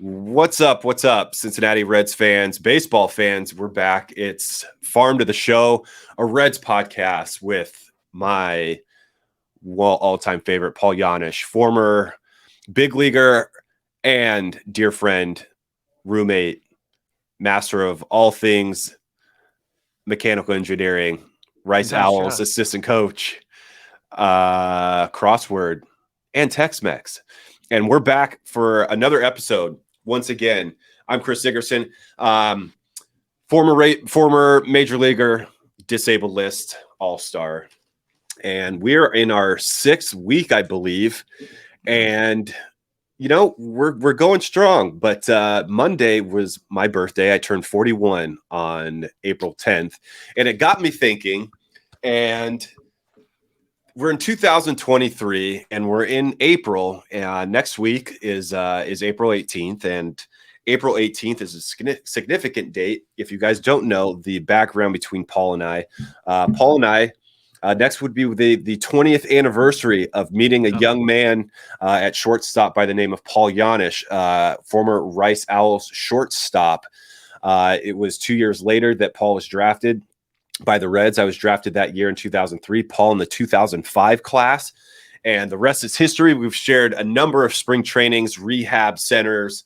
What's up? What's up, Cincinnati Reds fans, baseball fans? We're back. It's Farm to the Show, a Reds podcast with my all-time favorite, Paul Janish, former big leaguer and dear friend, roommate, master of all things mechanical engineering, Rice Owls assistant coach, crossword, and Tex-Mex. And we're back for another episode. Once again, I'm Chris Dickerson, former major leaguer, disabled list, all-star. And we're in our 6th week, I believe. And, we're going strong. But Monday was my birthday. I turned 41 on April 10th. And it got me thinking, and we're in 2023 and we're in April. Next week is April 18th, and April 18th is a significant date. If you guys don't know the background between Paul and I, next would be the 20th anniversary of meeting a young man at shortstop by the name of Paul Janish, former Rice Owls shortstop. It was 2 years later that Paul was drafted by the Reds. I was drafted that year in 2003, Paul in the 2005 class, and the rest is history. We've shared a number of spring trainings, rehab centers,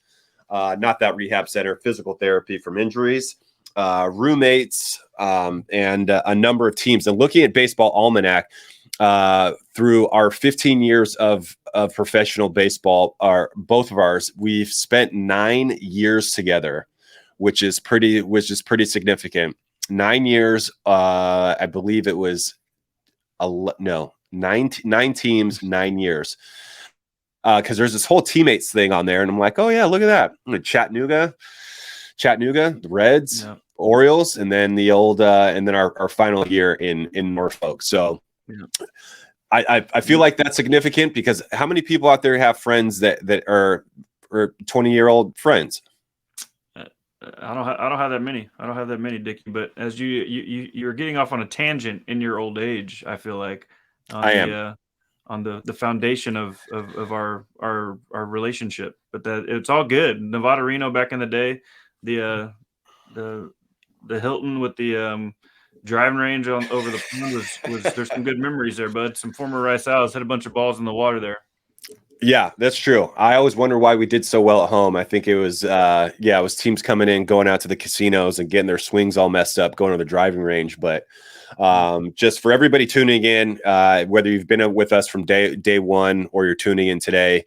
not that rehab center, physical therapy from injuries, roommates, and a number of teams. And looking at Baseball Almanac, through our 15 years of professional baseball, both of ours, we've spent 9 years together, which is pretty significant. 9 years, I believe it was nine teams, 9 years. Because there's this whole teammates thing on there, and I'm like, oh yeah, look at that. Chattanooga, the Reds, Orioles, and then the old and then our final year in Norfolk. So I feel like that's significant, because how many people out there have friends that are 20-year-old friends? I don't have that many. I don't have that many, Dickie. But as you're getting off on a tangent in your old age, I feel like on the foundation of our relationship. But that it's all good. Nevada Reno back in the day, the Hilton with the driving range over the pond was there's some good memories there, bud. Some former Rice Owls hit a bunch of balls in the water there. Yeah, that's true. I always wonder why we did so well at home. I think it was, it was teams coming in, going out to the casinos and getting their swings all messed up, going to the driving range. But just for everybody tuning in, whether you've been with us from day one or you're tuning in today,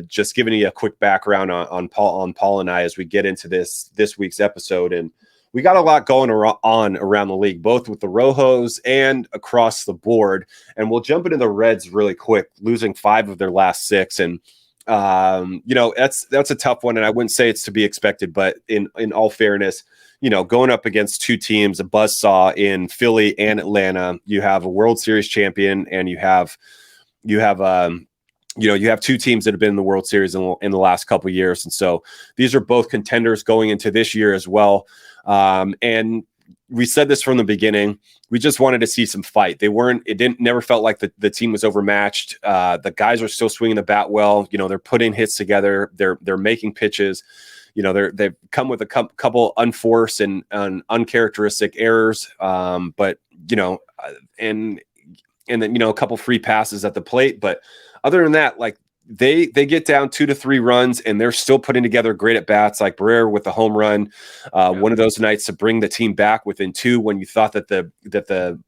just giving you a quick background on Paul and I as we get into this week's episode. And we got a lot going on around the league, both with the Rojos and across the board. And we'll jump into the Reds really quick, losing 5 of their last 6. And, that's a tough one. And I wouldn't say it's to be expected, but in all fairness, going up against 2 teams, a buzzsaw in Philly and Atlanta, you have a World Series champion, and you have 2 teams that have been in the World Series in the last couple of years. And so these are both contenders going into this year as well. And we said this from the beginning. We just wanted to see some fight. Never felt like the team was overmatched. The guys are still swinging the bat well. They're putting hits together. They're making pitches. They've come with a couple unforced and uncharacteristic errors. But and then a couple free passes at the plate. But other than that, like they get down 2 to 3 runs, and they're still putting together great at bats, like Barrera with the home run. One of those nights to bring the team back within 2 when you thought that the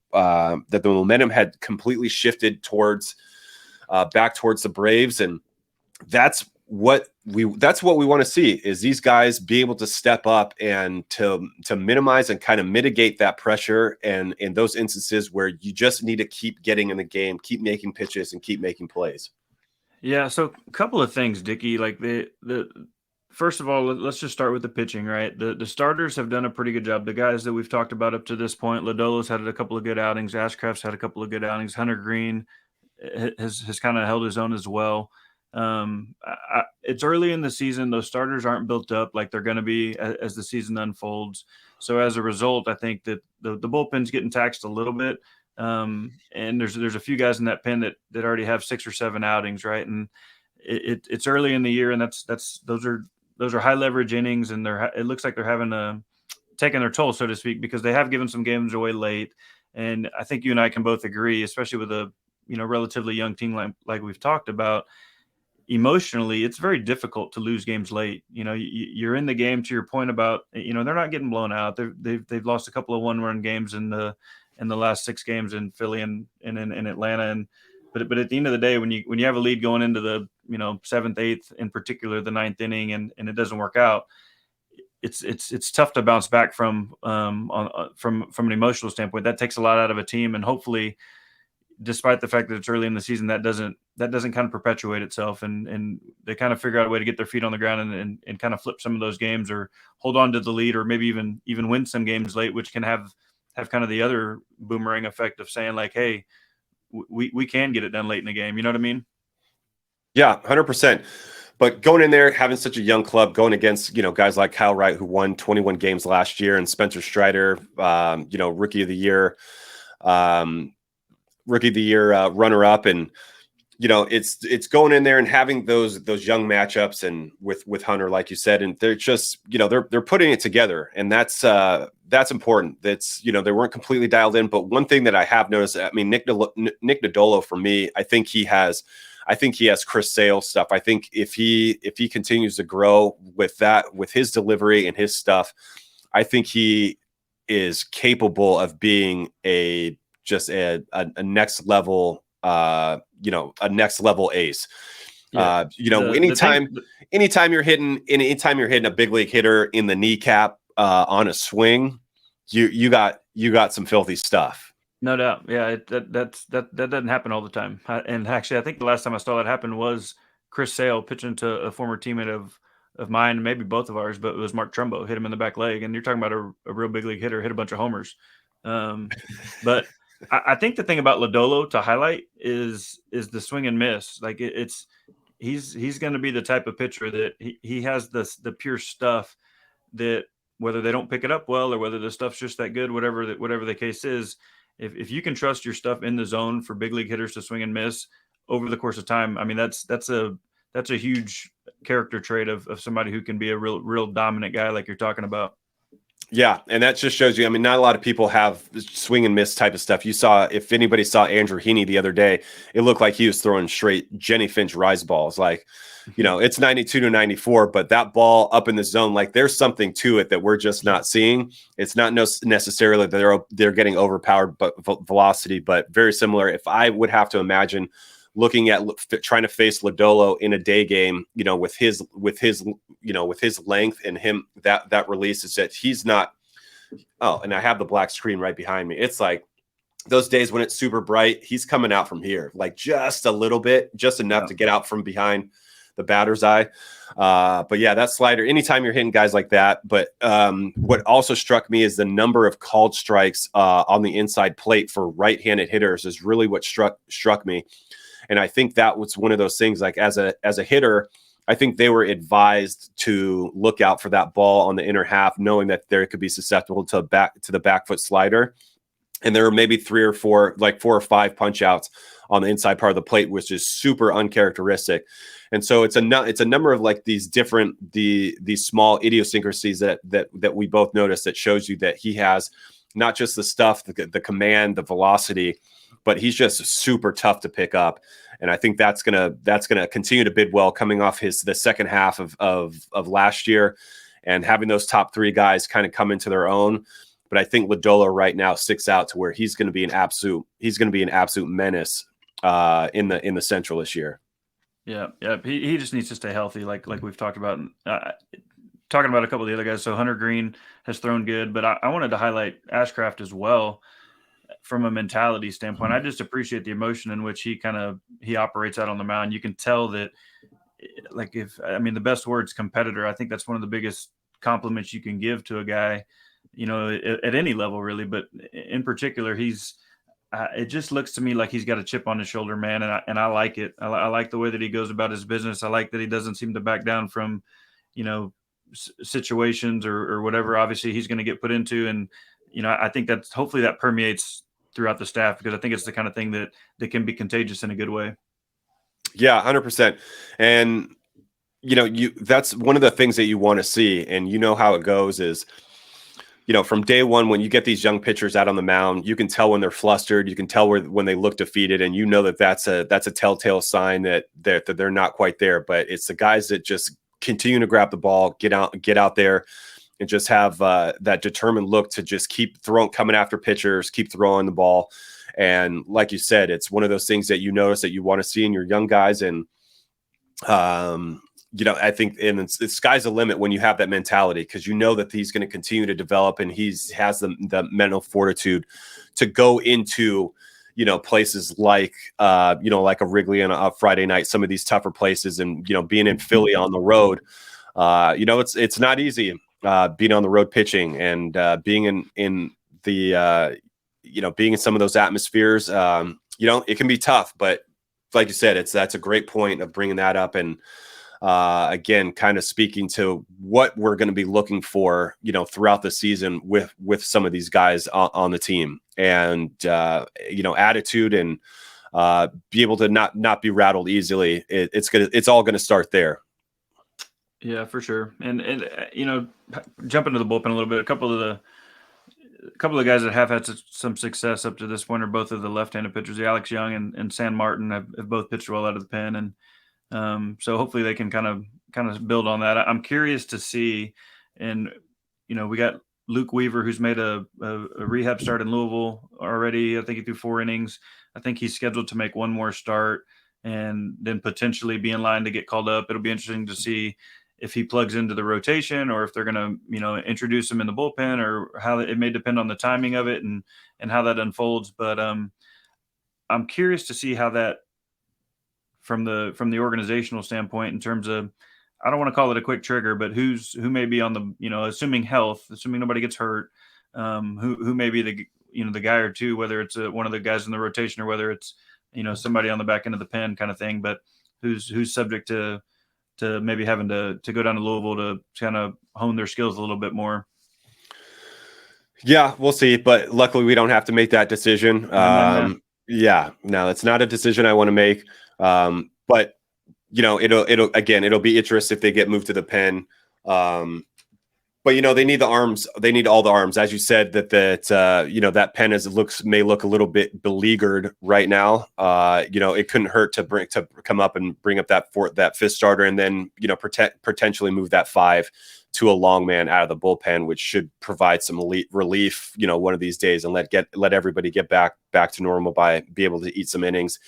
momentum had completely shifted back towards the Braves. And that's what we want to see, is these guys be able to step up and to minimize and kind of mitigate that pressure. And in those instances where you just need to keep getting in the game, keep making pitches and keep making plays. Yeah. So a couple of things, Dickie, like the first of all, let's just start with the pitching, right? The starters have done a pretty good job. The guys that we've talked about up to this point, Lodolo's had a couple of good outings. Ashcraft's had a couple of good outings. Hunter Green has kind of held his own as well. It's early in the season. Those starters aren't built up like they're going to be as the season unfolds. So as a result, I think that the bullpen's getting taxed a little bit. And there's a few guys in that pen that already have 6 or 7 outings, right? And it's early in the year, and those are those are high leverage innings, and it looks like they're having taking their toll, so to speak, because they have given some games away late. And I think you and I can both agree, especially with a relatively young team like we've talked about, emotionally, it's very difficult to lose games late. You're in the game, to your point about, they're not getting blown out. They've lost a couple of 1-run games in the last 6 games in Philly and in Atlanta. And but at the end of the day, when you have a lead going into the 7th, 8th, in particular the 9th inning, and it doesn't work out, it's tough to bounce back from from an emotional standpoint. That takes a lot out of a team, and hopefully, despite the fact that it's early in the season, that doesn't kind of perpetuate itself, and they kind of figure out a way to get their feet on the ground and kind of flip some of those games, or hold on to the lead, or maybe even win some games late, which can have kind of the other boomerang effect of saying like, hey, we can get it done late in the game. You know what I mean? Yeah, 100%. But going in there, having such a young club, going against, guys like Kyle Wright, who won 21 games last year, and Spencer Strider, rookie of the year, runner up. And, it's going in there and having those young matchups, and with Hunter, like you said, and they're just, they're putting it together. And that's important. That's, they weren't completely dialed in. But one thing that I have noticed, I mean, Nick Lodolo, for me, I think he has Chris Sale stuff. I think if he continues to grow with his delivery and his stuff, I think he is capable of being a next level, a next level ace. Yeah. Anytime you're hitting a big league hitter in the kneecap on a swing, you got some filthy stuff. No doubt. Yeah, that doesn't happen all the time. And actually, I think the last time I saw that happen was Chris Sale pitching to a former teammate of mine, maybe both of ours, but it was Mark Trumbo, hit him in the back leg. And you're talking about a real big league hitter, hit a bunch of homers. But I think the thing about Lodolo to highlight is the swing and miss. Like he's going to be the type of pitcher that he has the pure stuff that, whether they don't pick it up well or whether the stuff's just that good, whatever the case is, if you can trust your stuff in the zone for big league hitters to swing and miss over the course of time, I mean, that's a huge character trait of somebody who can be a real dominant guy like you're talking about. Yeah, and that just shows you, I mean, not a lot of people have swing and miss type of stuff. You saw, if anybody saw Andrew Heaney the other day, it looked like he was throwing straight Jenny Finch rise balls. Like, it's 92 to 94, but that ball up in the zone, like there's something to it that we're just not seeing. It's not necessarily that they're getting overpowered but velocity, but very similar. If I would have to imagine looking at trying to face Lodolo in a day game, with his length and him, that release is that he's not. Oh, and I have the black screen right behind me. It's like those days when it's super bright, he's coming out from here, like just a little bit, just enough to get out from behind the batter's eye. But yeah, that slider, anytime you're hitting guys like that. But what also struck me is the number of called strikes on the inside plate for right-handed hitters is really what struck me. And I think that was one of those things, like as a hitter, I think they were advised to look out for that ball on the inner half, knowing that there could be susceptible to the back foot slider. And there were maybe 3 or 4, like 4 or 5 punch outs on the inside part of the plate, which is super uncharacteristic. And so it's a number of like these different, these small idiosyncrasies that we both noticed that shows you that he has not just the stuff, the command, the velocity, but he's just super tough to pick up. And I think that's gonna continue to bid well coming off the second half of last year, and having those top 3 guys kind of come into their own. But I think Lodolo right now sticks out to where he's going to be an absolute menace in the Central this year. Yeah. He just needs to stay healthy, like we've talked about. Talking about a couple of the other guys, so Hunter Green has thrown good, but I wanted to highlight Ashcraft as well. From a mentality standpoint, I just appreciate the emotion in which he operates out on the mound. You can tell that, like, the best word's competitor. I think that's one of the biggest compliments you can give to a guy, at any level really, but in particular, it just looks to me like he's got a chip on his shoulder, man. And I like it. I like the way that he goes about his business. I like that he doesn't seem to back down from, situations or whatever, obviously he's going to get put into. And, I think that's, hopefully that permeates throughout the staff, because I think it's the kind of thing that can be contagious in a good way. Yeah, 100%. And that's one of the things that you want to see, and how it goes is, from day one, when you get these young pitchers out on the mound, you can tell when they're flustered. You can tell when they look defeated, and that's a telltale sign that they're not quite there. But it's the guys that just continue to grab the ball, get out there, and just have that determined look to just keep coming after pitchers, keep throwing the ball. And like you said, it's one of those things that you notice that you want to see in your young guys. And I think the sky's the limit when you have that mentality, because that he's going to continue to develop, and has the mental fortitude to go into, places like, like a Wrigley on a Friday night, some of these tougher places, and, being in Philly on the road, it's not easy, being on the road pitching, and being in the, being in some of those atmospheres, it can be tough, but like you said, that's a great point of bringing that up. And, again, kind of speaking to what we're going to be looking for, throughout the season with some of these guys on the team, and, attitude, and be able to not be rattled easily. It's all going to start there. Yeah, for sure. And jump into the bullpen a little bit. A couple of the guys that have had some success up to this point are both of the left-handed pitchers. Alex Young and San Martin have both pitched well out of the pen, and so hopefully they can kind of build on that. I'm curious to see, and we got Luke Weaver, who's made a rehab start in Louisville already. I think he threw 4 innings. I think he's scheduled to make one more start and then potentially be in line to get called up. It'll be interesting to see if he plugs into the rotation, or if they're going to introduce him in the bullpen, or how it may depend on the timing of it and how that unfolds. But I'm curious to see how that, from the organizational standpoint, in terms of, I don't want to call it a quick trigger, but who may be on the, assuming nobody gets hurt, who may be the guy or two, whether it's one of the guys in the rotation, or whether it's, somebody on the back end of the pen kind of thing, but who's subject to maybe having to go down to Louisville to kind of hone their skills a little bit more. Yeah, we'll see, but luckily we don't have to make that decision. Yeah, no, it's not a decision I want to make. But it'll be interesting if they get moved to the pen. But they need the arms. They need all the arms, as you said. That pen may look a little bit beleaguered right now. It couldn't hurt to come up and bring up that fifth starter, and then potentially move that 5 to a long man out of the bullpen, which should provide some relief, one of these days, and let everybody get back to normal by be able to eat some innings,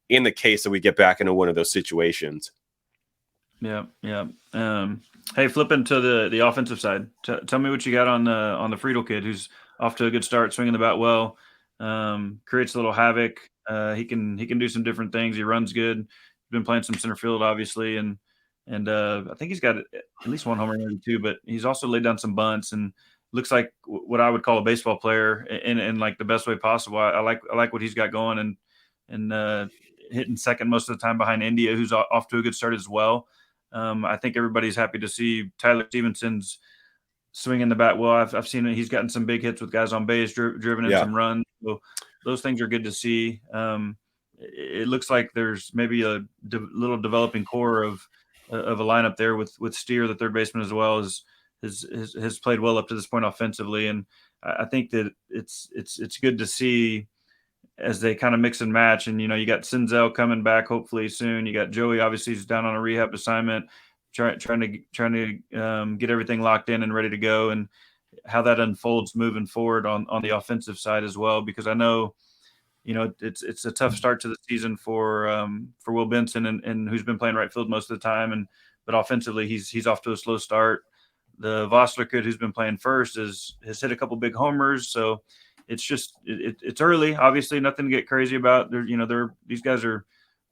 in the case that we get back into one of those situations. Yeah. Hey, flipping to the offensive side, tell me what you got on the Friedel kid, who's off to a good start, swinging the bat well, creates a little havoc. He can do some different things. He runs good. He's been playing some center field, obviously, and I think he's got at least one homer, maybe 2, but he's also laid down some bunts, and looks like what I would call a baseball player in like the best way possible. I like what he's got going, and hitting second most of the time behind India, who's off to a good start as well. I think everybody's happy to see Tyler Stevenson's swinging the bat well. I've seen it. He's gotten some big hits with guys on base, driven in some runs. So those things are good to see. It looks like there's maybe a little developing core of a lineup there with Steer, the third baseman, as well, as has played well up to this point offensively. And I think that it's good to see as they kind of mix and match. And, you got Senzel coming back hopefully soon. You got Joey, obviously, he's down on a rehab assignment, trying to get everything locked in and ready to go, and how that unfolds moving forward on the offensive side as well, because I know, it's a tough start to the season for Will Benson, and who's been playing right field most of the time. But offensively, he's off to a slow start. The Vossler kid, who's been playing first, has hit a couple big homers. So it's just it's early. Obviously, nothing to get crazy about. These guys are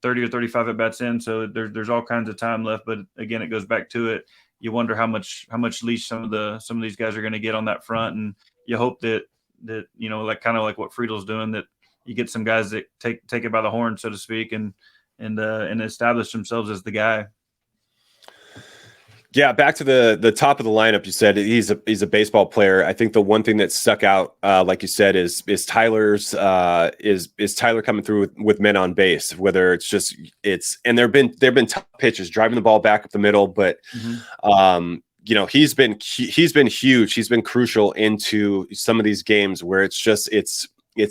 30 or 35 at bats in, so there's all kinds of time left. But again, it goes back to it. You wonder how much leash some of these guys are going to get on that front, and you hope that like kind of like what Friedel's doing, that you get some guys that take it by the horn, so to speak, and establish themselves as the guy. Yeah, back to the top of the lineup. You said he's a baseball player. I think the one thing that stuck out, like you said, is Tyler's is Tyler coming through with men on base. Whether and there've been tough pitches, driving the ball back up the middle, but he's been huge. He's been crucial into some of these games where it's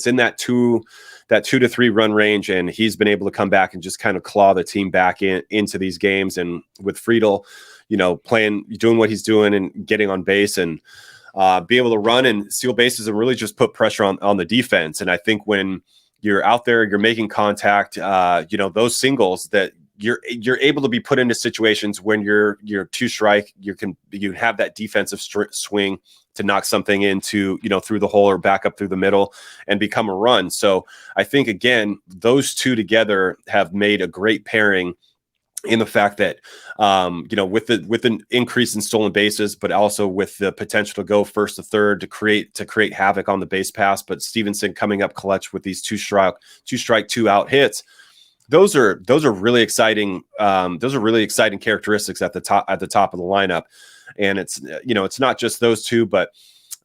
in that 2 to 3 run range, and he's been able to come back and just kind of claw the team back into these games. And with Friedel, doing what he's doing and getting on base and be able to run and steal bases and really just put pressure on the defense. And I think when you're out there, you're making contact, those singles that you're able to be put into situations when you're 2 strike, you have that defensive swing to knock something into, through the hole or back up through the middle and become a run. So I think, again, those two together have made a great pairing in the fact that, with an increase in stolen bases, but also with the potential to go first to third to create havoc on the base pass. But Stevenson coming up clutch with these 2 out hits. Those are really exciting. Those are really exciting characteristics at the top of the lineup. And it's not just those two, but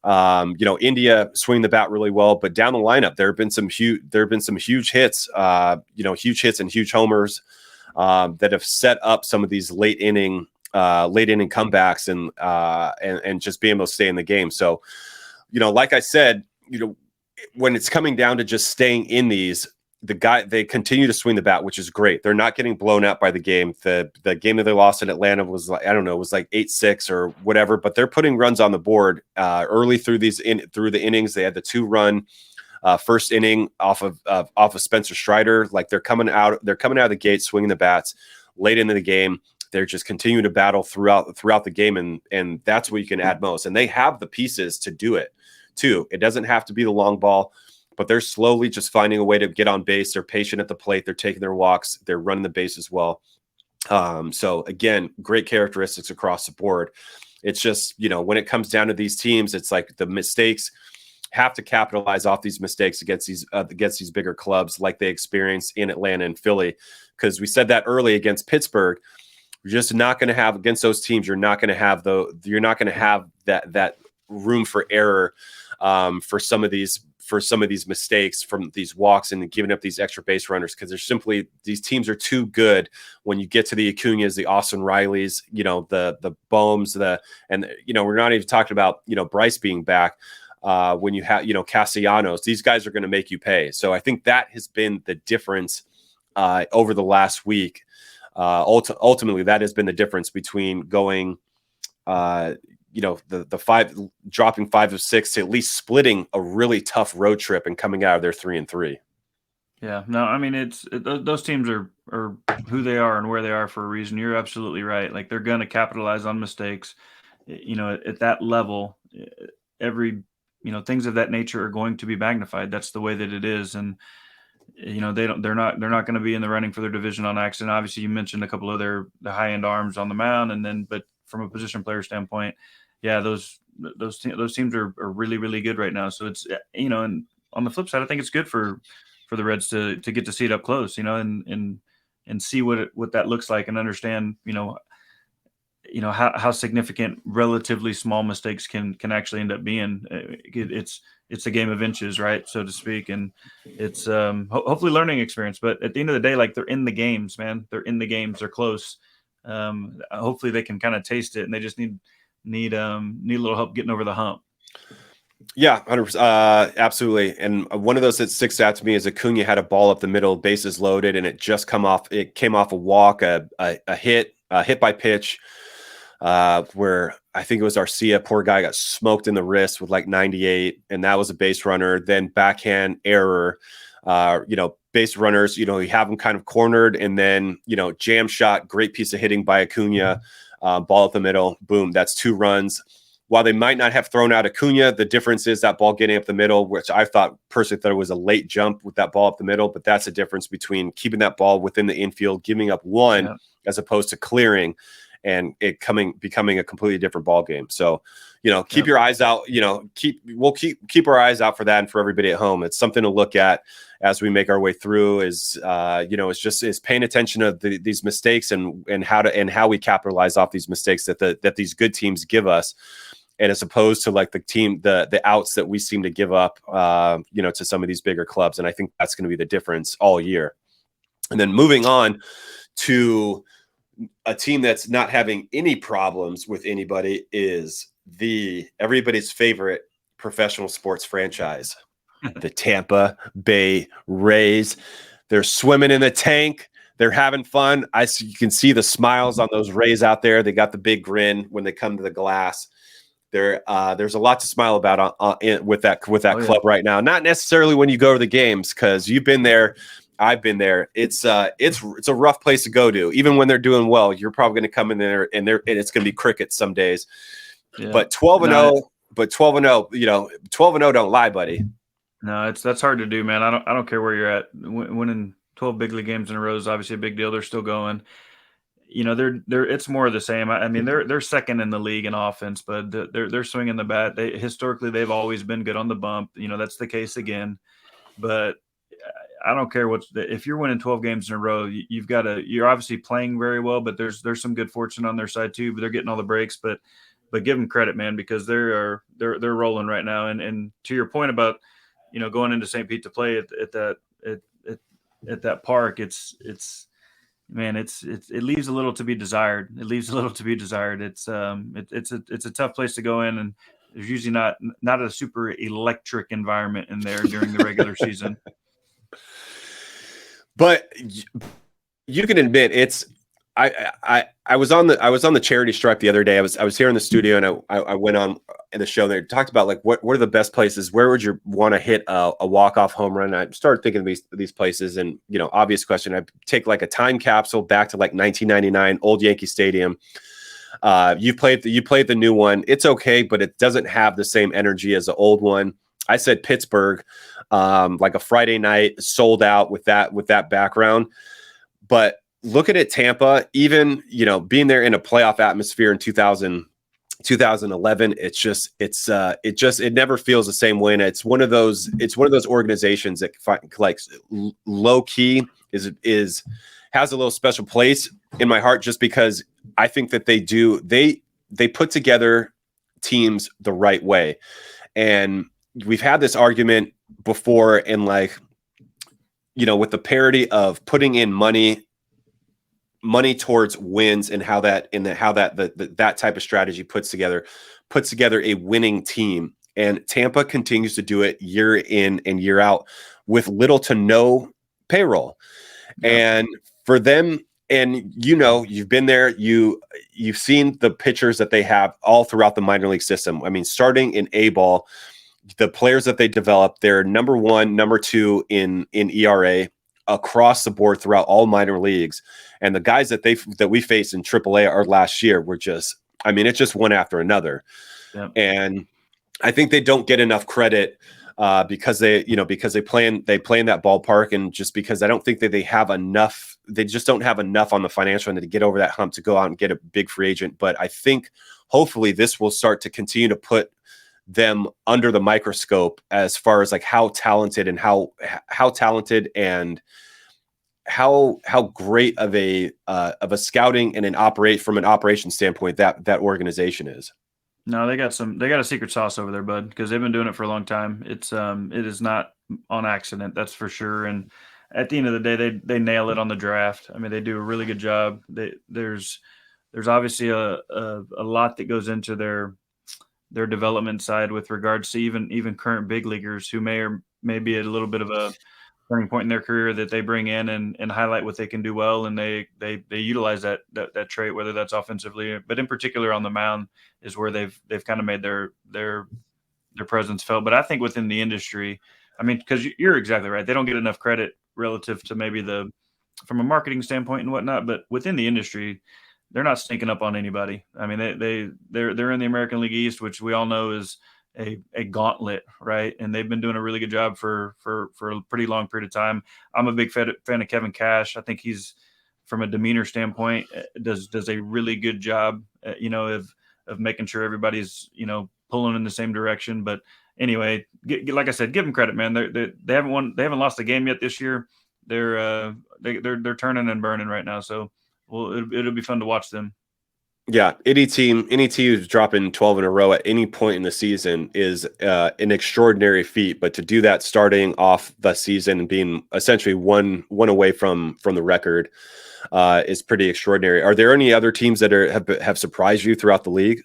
India swing the bat really well, but down the lineup, there have been some huge hits, huge hits and huge homers that have set up some of these late inning comebacks and just being able to stay in the game. So, like I said, when it's coming down to just staying in these, they continue to swing the bat, which is great. They're not getting blown out by the game. The game that they lost in Atlanta was like, I don't know, it was like 8-6 or whatever, but they're putting runs on the board early through the innings. They had the 2-run first inning off of Spencer Strider. Like they're coming out of the gate, swinging the bats late into the game. They're just continuing to battle throughout the game. And that's where you can add most. And they have the pieces to do it too. It doesn't have to be the long ball, but they're slowly just finding a way to get on base. They're patient at the plate. They're taking their walks. They're running the base as well. So again, great characteristics across the board. It's just, when it comes down to these teams, it's like the mistakes have to capitalize off these mistakes against these bigger clubs like they experienced in Atlanta and Philly. Because we said that early against Pittsburgh, you're just not going to have against those teams. You're not going to have that room for error for some of these mistakes from these walks and giving up these extra base runners, because these teams are too good when you get to the Acuñas, the Austin Rileys, the Bohms, we're not even talking about, Bryce being back. When you have, Castellanos, these guys are going to make you pay. So I think that has been the difference over the last week. Ultimately, that has been the difference between going, the 5 dropping 5 of 6 to at least splitting a really tough road trip and coming out of there 3-3. Yeah, no, I mean, those teams are who they are and where they are for a reason. You're absolutely right. Like they're going to capitalize on mistakes, at that level. Every things of that nature are going to be magnified. That's the way that it is. And, they're not going to be in the running for their division on accident. Obviously you mentioned a couple of the high end arms on the mound, but from a position player standpoint, yeah, those teams are really, really good right now. So it's, and on the flip side, I think it's good for the Reds to get to see it up close, and see what that looks like and understand, how significant relatively small mistakes can actually end up being. It's a game of inches, right, so to speak, and it's hopefully learning experience. But at the end of the day, like they're in the games, man. They're in the games. They're close. Hopefully they can kind of taste it, and they just need a little help getting over the hump. Yeah, 100%, absolutely. And one of those that sticks out to me is Acuña had a ball up the middle, bases loaded, and it came off a walk, a hit by pitch. Where I think it was Arcia, poor guy, got smoked in the wrist with like 98, and that was a base runner. Then backhand error, base runners, you have them kind of cornered, and then, jam shot, great piece of hitting by Acuña, ball up the middle, boom, that's 2 runs. While they might not have thrown out Acuña, the difference is that ball getting up the middle, which I personally thought it was a late jump with that ball up the middle, but that's the difference between keeping that ball within the infield, giving up 1 as opposed to clearing. and it becoming a completely different ball game. So, keep your eyes out, we'll keep our eyes out for that. And for everybody at home, it's something to look at as we make our way through is paying attention to these mistakes and how we capitalize off these mistakes that these good teams give us. And as opposed to like the outs that we seem to give up, to some of these bigger clubs. And I think that's going to be the difference all year. And then moving on to a team that's not having any problems with anybody is everybody's favorite professional sports franchise, the Tampa Bay Rays. They're swimming in the tank. They're having fun. You can see the smiles on those Rays out there. They got the big grin when they come to the glass. There's a lot to smile about with that club right now. Not necessarily when you go to the games, because you've been there. I've been there. It's a rough place to go to. Even when they're doing well, you're probably going to come in there and it's going to be crickets some days. Yeah. But 12-0, 12-0 don't lie, buddy. No, that's hard to do, man. I don't care where you're at. Winning 12 big league games in a row is obviously a big deal. They're still going. It's more of the same. I mean, they're second in the league in offense, but they're swinging the bat. Historically, they've always been good on the bump. That's the case again. But I don't care if you're winning 12 games in a row, you're obviously playing very well, but there's some good fortune on their side too. But they're getting all the breaks. But give them credit, man, because they're rolling right now. And to your point about going into St. Pete to play at that park, man, it leaves a little to be desired. It's a tough place to go in, and there's usually not a super electric environment in there during the regular season. But you can admit I was on the charity stripe the other day. I was here in the studio, and I went on in the show. They talked about like what are the best places? Where would you want to hit a walk-off home run? I started thinking of these places, and obvious question. I take like a time capsule back to like 1999, old Yankee Stadium. You played the new one. It's okay, but it doesn't have the same energy as the old one. I said Pittsburgh, like a Friday night, sold out with that background. But looking at Tampa, even being there in a playoff atmosphere in 2011, it never feels the same way. And it's one of those organizations that like low key has a little special place in my heart, just because I think that they put together teams the right way. And we've had this argument before in with the parity of putting in money towards wins and how that type of strategy puts together a winning team. And Tampa continues to do it year in and year out with little to no payroll. Yeah. And for them, and you've been there, you've seen the pitchers that they have all throughout the minor league system. I mean, starting in A-ball, the players that they developed, they're number one, number two in ERA across the board throughout all minor leagues. And the guys that we faced in AAA our last year were just, it's just one after another. Yep. And I think they don't get enough credit because they play in that ballpark, and just because I don't think that they have enough. They just don't have enough on the financial end to get over that hump to go out and get a big free agent. But I think hopefully this will start to continue to put them under the microscope as far as like how talented and how great of a scouting and from an operation standpoint that organization is. No, they got a secret sauce over there, bud, because they've been doing it for a long time. It is not on accident, that's for sure. And at the end of the day, they nail it on the draft. I mean, they do a really good job. There's obviously a lot that goes into their development side with regards to even current big leaguers who may be at a little bit of a turning point in their career that they bring in and highlight what they can do well, and they utilize that trait, whether that's offensively, but in particular on the mound is where they've kind of made their presence felt. But I think within the industry, I mean, because you're exactly right, they don't get enough credit relative to maybe from a marketing standpoint and whatnot, but within the industry, they're not sneaking up on anybody. I mean, they're in the American League East, which we all know is a gauntlet, right? And they've been doing a really good job for a pretty long period of time. I'm a big fan of Kevin Cash. I think he's from a demeanor standpoint, does a really good job, of making sure everybody's, pulling in the same direction. But anyway, like I said, give them credit, man. They haven't lost a game yet this year. They're turning and burning right now. So, it'll be fun to watch them. Yeah, any team who's dropping 12 in a row at any point in the season is an extraordinary feat. But to do that starting off the season and being essentially one away from the record is pretty extraordinary. Are there any other teams that have surprised you throughout the league?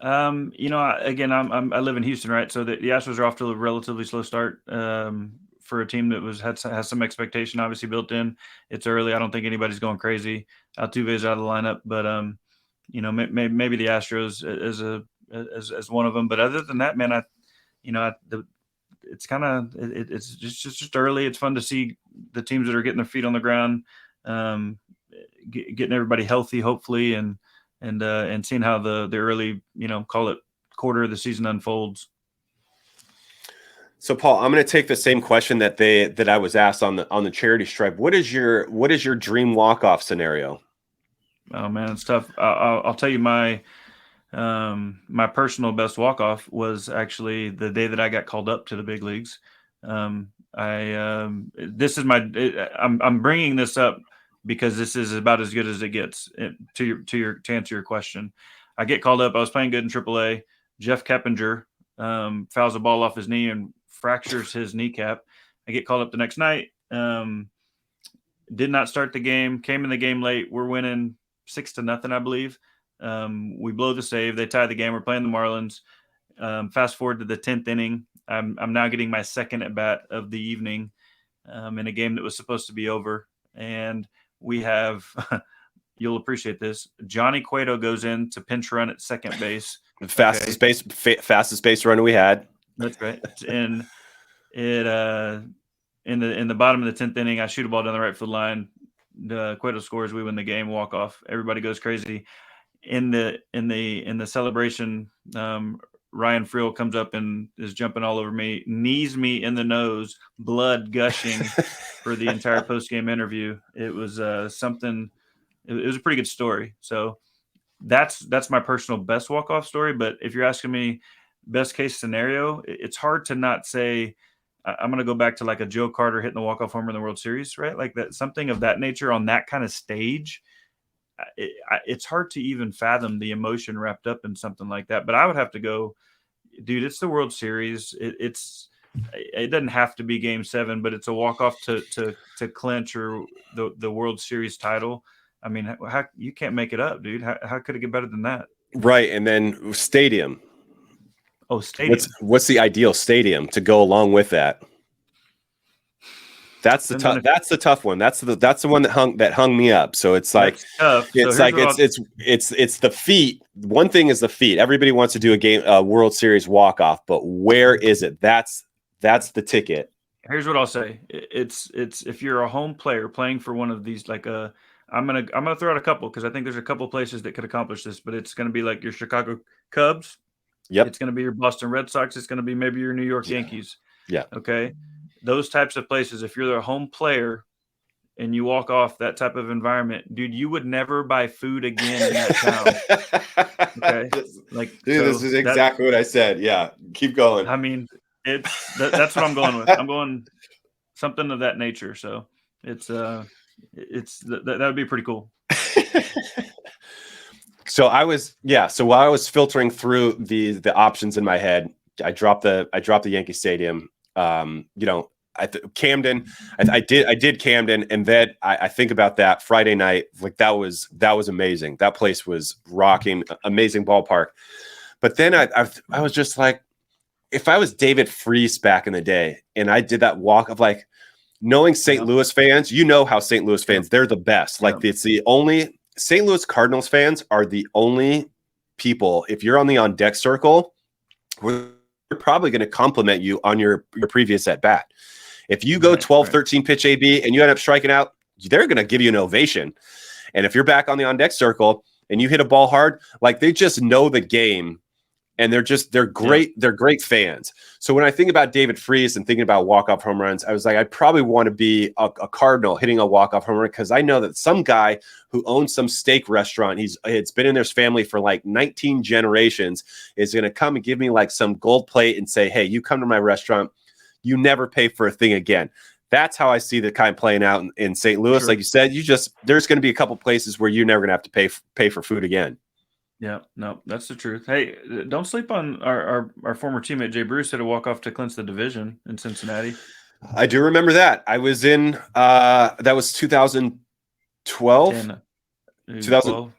I live in Houston, right? So the Astros are off to a relatively slow start for a team that has some expectation obviously built in. It's early. I don't think anybody's going crazy. Altuve's out of the lineup, but maybe the Astros as one of them. But other than that, man, it's just early. It's fun to see the teams that are getting their feet on the ground, getting everybody healthy, hopefully, and seeing how the early, call it quarter of the season unfolds. So, Paul, I'm going to take the same question that I was asked on the charity stripe. What is your dream walk-off scenario? Oh man, it's tough. I'll tell you my personal best walk-off was actually the day that I got called up to the big leagues. I'm bringing this up because this is about as good as it gets to answer your question. I get called up. I was playing good in AAA. Jeff Keppinger fouls a ball off his knee and fractures his kneecap. I get called up the next night. Did not start the game. Came in the game late. We're winning 6-0, I believe. We blow the save. They tie the game. We're playing the Marlins. Fast forward to the 10th inning. I'm now getting my second at bat of the evening in a game that was supposed to be over. And we have, you'll appreciate this, Johnny Cueto goes in to pinch run at second base. Fastest base runner we had. That's right. And it in the bottom of the 10th inning, I shoot a ball down the right field line. Cueto scores. We win the game. Walk off. Everybody goes crazy. In the celebration, Ryan Friel comes up and is jumping all over me, knees me in the nose, blood gushing for the entire post-game interview. It was something. It was a pretty good story. So that's my personal best walk-off story. But if you're asking me best case scenario, it's hard to not say I'm going to go back to like a Joe Carter hitting the walk-off homer in the World Series, right? Like that, something of that nature on that kind of stage. It's hard to even fathom the emotion wrapped up in something like that. But I would have to go, dude, it's the World Series. It doesn't have to be Game 7, but it's a walk-off to clinch or the World Series title. I mean, how you can't make it up, dude. How could it get better than that? Right, and then stadium. Oh, stadium. What's the ideal stadium to go along with that? That's the tough one. That's the one that hung me up. So it's like it's the feat. One thing is the feat. Everybody wants to do a World Series walk-off, but where is it? That's the ticket. Here's what I'll say. It's if you're a home player playing for one of these, like I'm gonna throw out a couple because I think there's a couple places that could accomplish this, but it's gonna be like your Chicago Cubs. Yep. It's gonna be your Boston Red Sox. It's gonna be maybe your New York Yankees. Yeah. Okay. Those types of places, if you're a home player and you walk off that type of environment, dude, you would never buy food again in that town. Okay. This is exactly what I said. Yeah. Keep going. I mean, that's what I'm going with. I'm going something of that nature. So that would be pretty cool. So while I was filtering through the options in my head, I dropped the Yankee Stadium. Camden. I did Camden, and then I think about that Friday night. Like that was amazing. That place was rocking, amazing ballpark. But then I was just like, if I was David Freese back in the day, and I did that walk of like knowing St. Louis fans, how St. Louis fans, they're the best. Like it's the only St. Louis Cardinals fans are the only people. If you're on the on deck circle, we're probably going to compliment you on your previous at bat. If you go 12, 13 pitch AB and you end up striking out, they're going to give you an ovation. And if you're back on the on deck circle and you hit a ball hard, like they just know the game and they're great. Yeah. They're great fans. So when I think about David Freese and thinking about walk-off home runs, I was like, I probably want to be a Cardinal hitting a walk-off home run, because I know that some guy who owns some steak restaurant, it's been in their family for like 19 generations, is going to come and give me like some gold plate and say, hey, you come to my restaurant, you never pay for a thing again. That's how I see the kind playing out in St. Louis. Sure. Like you said, there's going to be a couple places where you're never going to have to pay for food again. Yeah, no, that's the truth. Hey, don't sleep on our former teammate Jay Bruce had to walk off to clinch the division in Cincinnati. I do remember that. I was in that was 2012, 10, 2000, 12.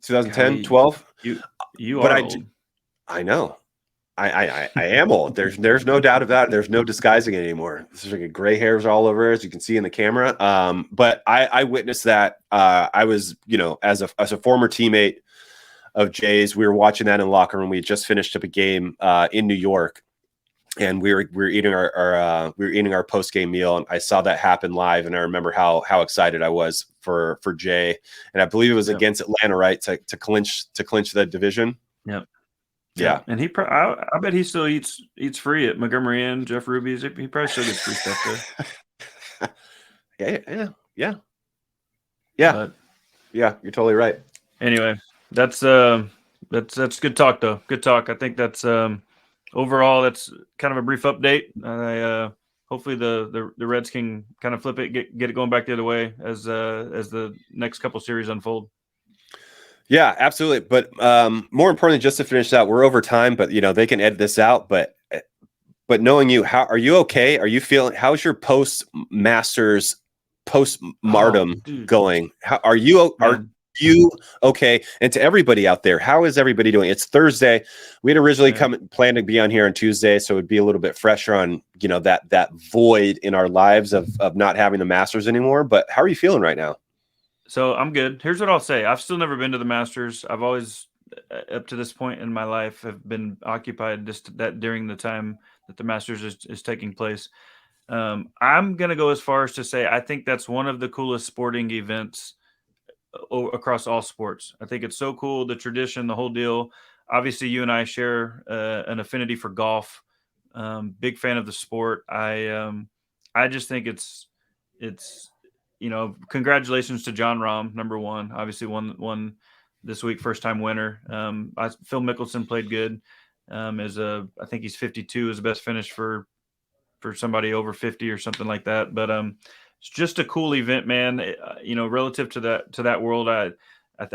2010, Golly, 12. you But are old. I know. I am old. There's no doubt about it. There's no disguising it anymore. This is like gray hairs all over, as you can see in the camera. But I witnessed that. I was, as a former teammate of Jay's, we were watching that in the locker room. We had just finished up a game in New York, and we were eating our post game meal, and I saw that happen live, and I remember how excited I was for Jay, and I believe it was against Atlanta, right, to clinch the division. Yep. Yeah. And I bet he still eats free at Montgomery Inn, Jeff Ruby's. He probably still gets free stuff there. Yeah. But, yeah, you're totally right. Anyway, that's good talk though. Good talk. I think that's overall that's kind of a brief update. Hopefully the Reds can kind of flip it, get it going back the other way as the next couple series unfold. Yeah, absolutely. But more importantly, just to finish out, we're over time, but they can edit this out. But knowing you, how are you okay? Are you feeling? How's your post-Masters, post-Martum going? How are you? Are you okay? And to everybody out there, how is everybody doing? It's Thursday. We had originally planned to be on here on Tuesday, so it'd be a little bit fresher on that void in our lives of not having the Masters anymore. But how are you feeling right now? So I'm good. Here's what I'll say. I've still never been to the Masters. I've always, up to this point in my life, have been occupied just that during the time that the Masters is taking place. I'm going to go as far as to say I think that's one of the coolest sporting events across all sports. I think it's so cool, the tradition, the whole deal. Obviously, you and I share an affinity for golf. Big fan of the sport. I just think it's congratulations to John Rahm, number one. Obviously, won this week, first time winner. Phil Mickelson played good. I think he's 52 is the best finish for somebody over 50 or something like that. But it's just a cool event, man. Relative to that world, I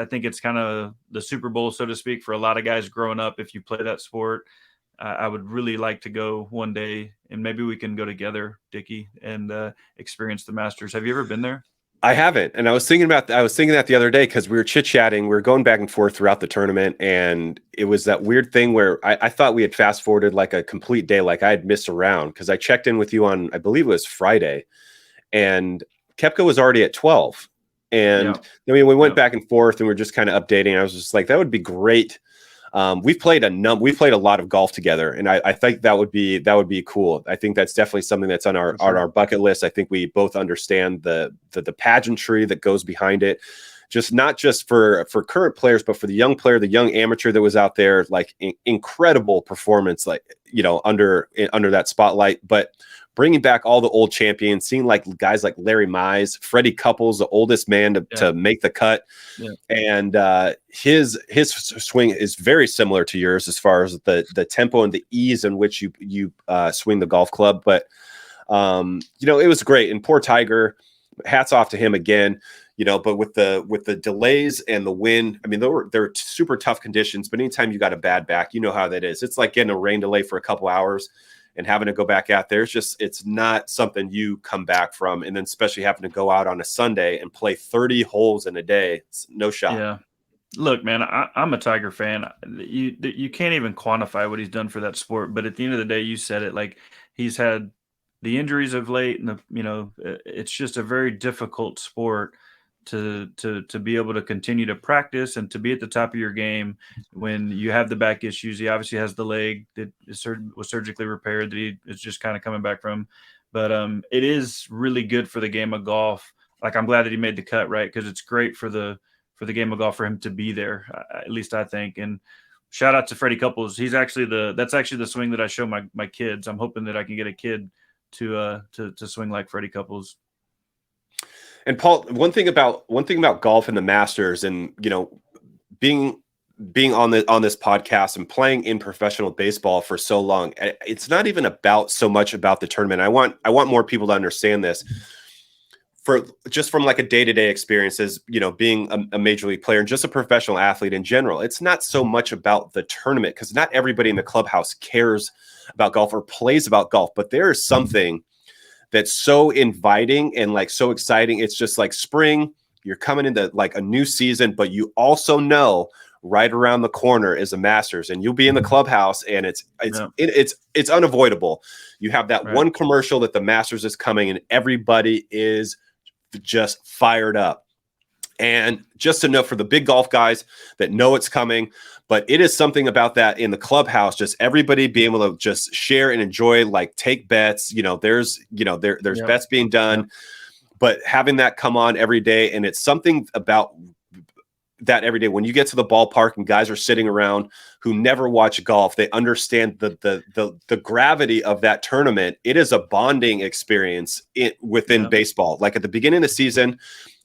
think it's kind of the Super Bowl, so to speak, for a lot of guys growing up. If you play that sport, I would really like to go one day, and maybe we can go together, Dickie, and experience the Masters. Have you ever been there? I haven't, and I was thinking that the other day because we were chit-chatting. We were going back and forth throughout the tournament, and it was that weird thing where I thought we had fast-forwarded like a complete day, like I had missed a round, because I checked in with you on, I believe it was Friday, and Koepka was already at 12. And we went back and forth, and we are just kind of updating. I was just like, that would be great. We've played a lot of golf together, and I think that would be cool. I think that's definitely something that's on our bucket list. I think we both understand the pageantry that goes behind it, not just for current players, but for the young player, the young amateur that was out there, like incredible performance, like under that spotlight, but bringing back all the old champions, seeing like guys like Larry Mize, Freddie Couples, the oldest man to make the cut. Yeah. And his swing is very similar to yours as far as the tempo and the ease in which you swing the golf club. But, it was great. And poor Tiger, hats off to him again. But with the delays and the wind, I mean, they're super tough conditions. But anytime you got a bad back, you know how that is. It's like getting a rain delay for a couple hours and having to go back out there. It's not something you come back from. And then especially having to go out on a Sunday and play 30 holes in a day. It's no shot. Yeah. Look, man, I'm a Tiger fan. You can't even quantify what he's done for that sport. But at the end of the day, you said it, like he's had the injuries of late, and it's just a very difficult sport to be able to continue to practice and to be at the top of your game when you have the back issues. He obviously has the leg that was surgically repaired that he is just kind of coming back from. But it is really good for the game of golf. Like, I'm glad that he made the cut, right? Because it's great for the game of golf for him to be there, at least I think. And shout out to Freddie Couples. That's actually the swing that I show my kids. I'm hoping that I can get a kid to swing like Freddie Couples. And Paul, one thing about golf and the Masters, and being on this podcast and playing in professional baseball for so long, it's not even about so much about the tournament. I want more people to understand this. From like a day-to-day experience as, being a major league player and just a professional athlete in general, it's not so much about the tournament, because not everybody in the clubhouse cares about golf or plays about golf, but there is something that's so inviting and like so exciting. It's just like spring, you're coming into like a new season, but you also know right around the corner is a Masters, and you'll be in the clubhouse, and it's unavoidable. You have that one commercial that the Masters is coming, and everybody is just fired up. And just to know, for the big golf guys that know it's coming, but it is something about that in the clubhouse, just everybody being able to just share and enjoy, like take bets, there's bets being done, but having that come on every day. And it's something about that every day when you get to the ballpark and guys are sitting around who never watch golf, they understand the gravity of that tournament. It is a bonding experience within baseball. Like at the beginning of the season,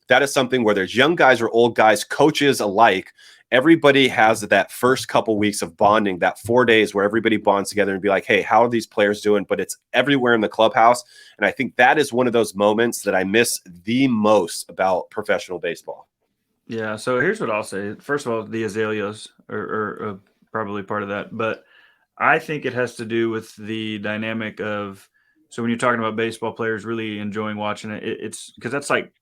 that is something where there's young guys or old guys, coaches alike. Everybody has that first couple weeks of bonding, that 4 days where everybody bonds together and be like, hey, how are these players doing? But it's everywhere in the clubhouse. And I think that is one of those moments that I miss the most about professional baseball. Yeah. So here's what I'll say. First of all, the azaleas are probably part of that, but I think it has to do with the dynamic of, so when you're talking about baseball players really enjoying watching it, it's because that's like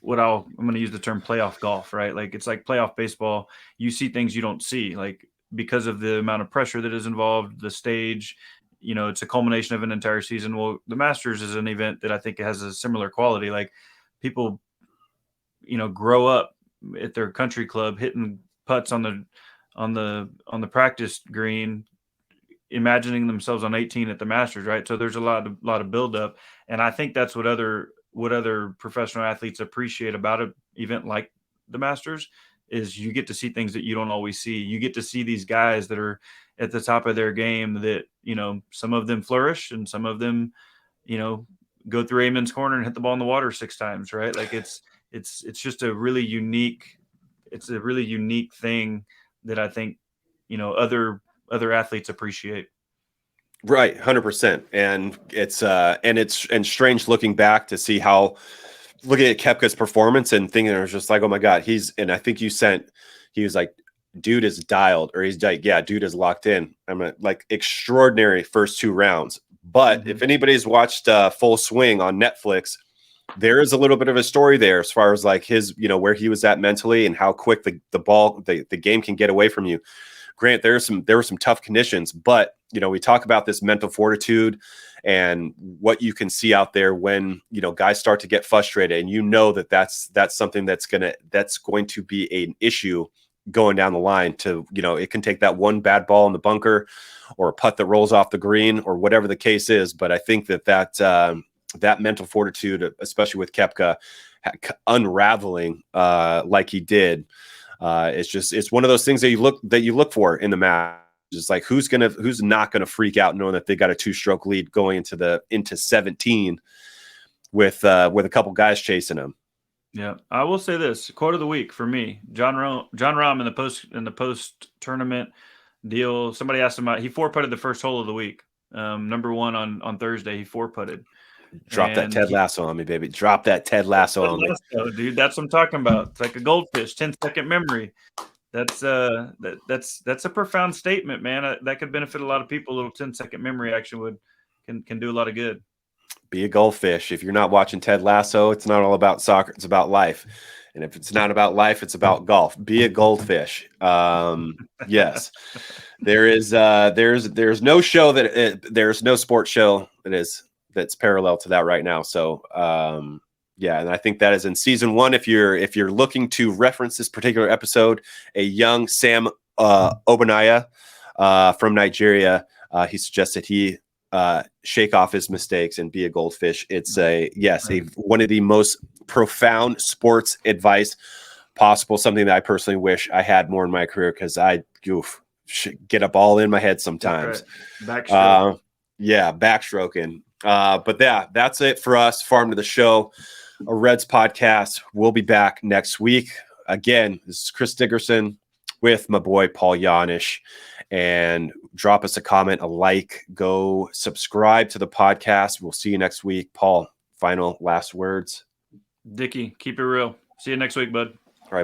I'm going to use the term playoff golf, right? Like it's like playoff baseball. You see things you don't see, like because of the amount of pressure that is involved, the stage, it's a culmination of an entire season. Well, the Masters is an event that I think has a similar quality. Like people, grow up at their country club hitting putts on the practice green, imagining themselves on 18 at the Masters, right? So there's a lot of buildup, and I think that's what other professional athletes appreciate about an event like the Masters is you get to see things that you don't always see. You get to see these guys that are at the top of their game that, some of them flourish and some of them, go through Amen's corner and hit the ball in the water 6 times, right? Like it's just a really unique thing that I think, other athletes appreciate. Right. 100%. And it's strange looking back to see how, looking at Koepka's performance and thinking, it was just like, oh my God, and I think he was like, dude is dialed, or he's like, yeah, dude is locked in. Like extraordinary first 2 rounds. But if anybody's watched Full Swing on Netflix, there is a little bit of a story there as far as like his, where he was at mentally and how quick the game can get away from you. Grant, there were some tough conditions, but we talk about this mental fortitude and what you can see out there when guys start to get frustrated, and that's something that's going to be an issue going down the line. To it can take that one bad ball in the bunker or a putt that rolls off the green or whatever the case is. But I think that mental fortitude, especially with Koepka unraveling like he did, it's one of those things that you look for in the match. Just like who's not gonna freak out knowing that they got a 2-stroke lead going into 17 with a couple guys chasing them. Yeah, I will say this quote of the week for me: John Rahm in the post tournament deal. Somebody asked him about, he 4-putted the first hole of the week. Number 1 on Thursday, he 4-putted. Drop that Ted Lasso on me, baby. Drop that Ted Lasso on me. Dude, that's what I'm talking about. It's like a goldfish, 10-second memory. That's a profound statement, man. That could benefit a lot of people. A little 10-second memory action can do a lot of good. Be a goldfish. If you're not watching Ted Lasso, it's not all about soccer. It's about life. And if it's not about life, it's about golf. Be a goldfish. Yes, there's no show there's no sports show that's parallel to that right now. So yeah, and I think that is in season 1. If you're looking to reference this particular episode, a young Sam Obanaya from Nigeria, he suggested he shake off his mistakes and be a goldfish. It's one of the most profound sports advice possible. Something that I personally wish I had more in my career, because get up all in my head sometimes. Right. Backstroke. Backstroking. But yeah, that's it for us. Farm to the Show, a Reds podcast. We'll be back next week. Again, this is Chris Dickerson with my boy Paul Janish. And drop us a comment, a like, go subscribe to the podcast. We'll see you next week. Paul, final last words. Dickie, keep it real. See you next week, bud.